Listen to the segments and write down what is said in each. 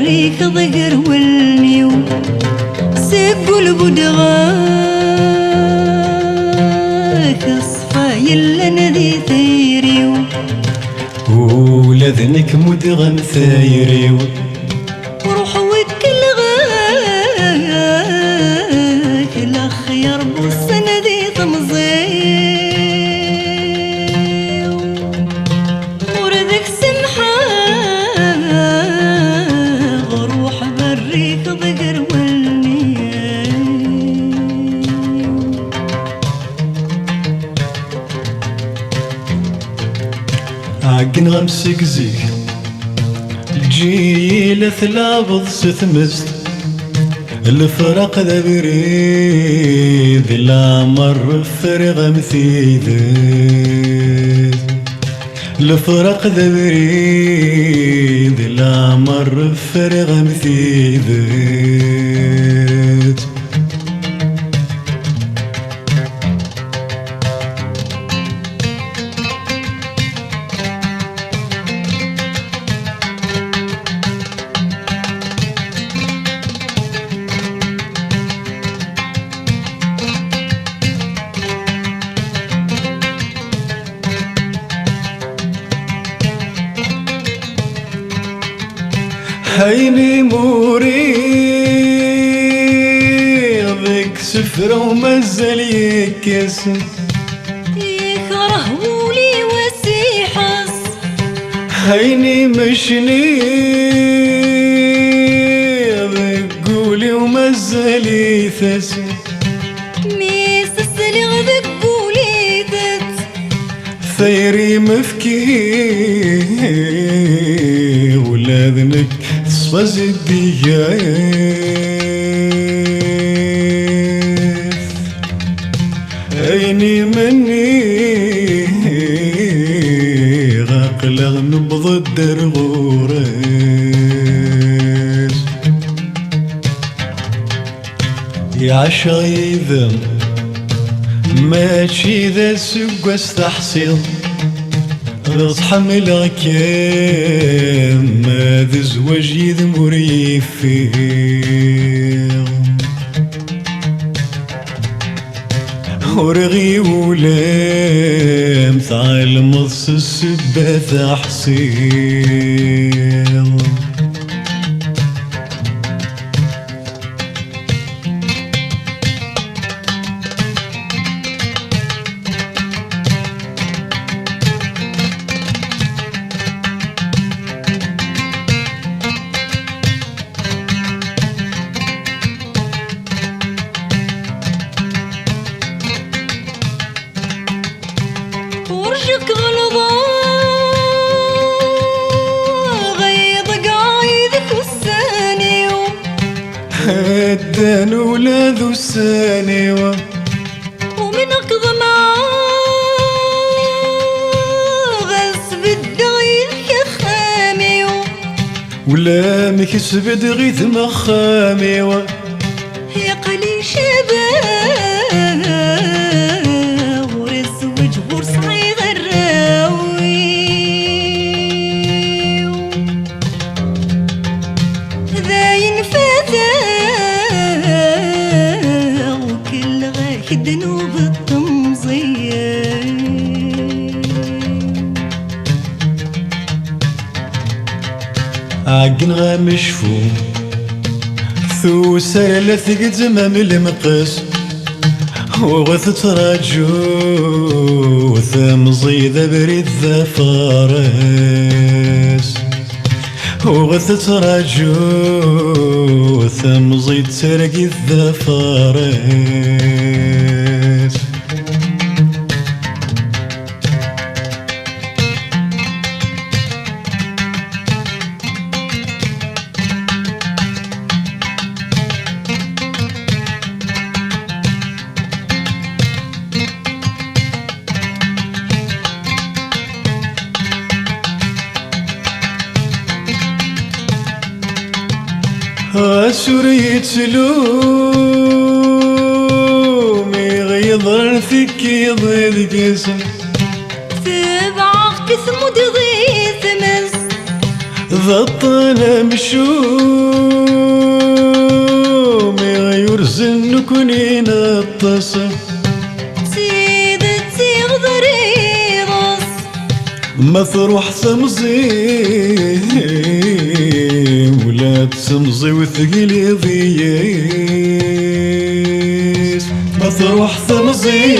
بريك ضقر والنيو سقل بدغاك الصفا يلا ندي ثيريو ولذنك مدغن ثايريو وروح وكل غاك الأخير بالسنة دي تمزيو وردك سمحة غروح بريك ضقر والنيو عقن غمسك زيك الجيل ثلابض ستمست الفرق ذا بريد لا مر فرغ مثيذ الفرق ذا بريد لا مر فرغ مثيذ هيني مريضك سفرة ومزل يكسر يكره ولي وسيحس هيني مشني قولي ومزل يثسر ميس السلغ ذقولي ذات ثيري مفكي ولادنك تصفى زبيايف عيني مني غاقلغ نبض الدرغوريس يا شغيذم ماشي ذا سوق استحصيل غص حملك ما ذا زواج يذمر يفيغ ورغي ولام تعال مص السباث حصيل ورجك غلظة غيض قايدك والسانيو هدان ولاد السانيوة ومن أقضى غز بالدغيل يا خاميو ولا مكسب غيث مخاميوة يا قلي شباب ورزوج ورصعي غراوي ذاين فتى وكل غايد نوب التمزية عقن غامشفو ثو سالة ثقت زمام المقاس وغث تراجو ثمزي ذا بريد ذا فارس وغث تراجو ثمزي ترقي ذا فارس سوري تلومي غيظر فيك يضيد جسم تبعك ثمود ضيث مز ذا الطالب شوم يغير زنكونين الطاسة سيدتي غضريضس ما تروح تمزي ولا تمزي وثقيلي ضيس ما تروح تمزي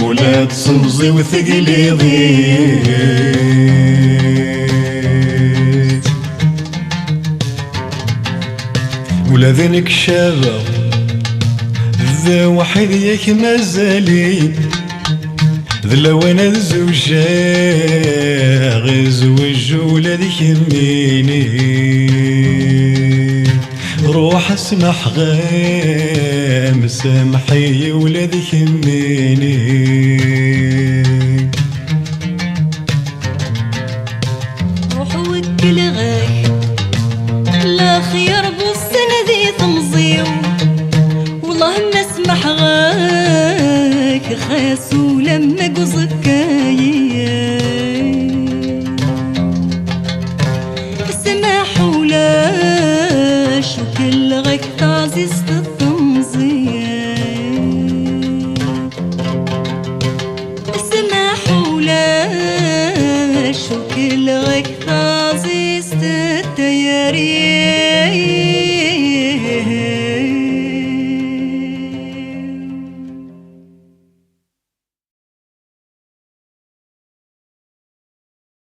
ولا تمزي وثقيلي ضيس ولا ذنك شابة ذا وحيد ياك مازالي ذلا وانا الزوجة غزوج ولادك يميني روح اسمح غام سامحي ولادك يميني روح وكل غاك لا خير بوسن ذي تمزيو والله ما اسمح غاك خاسو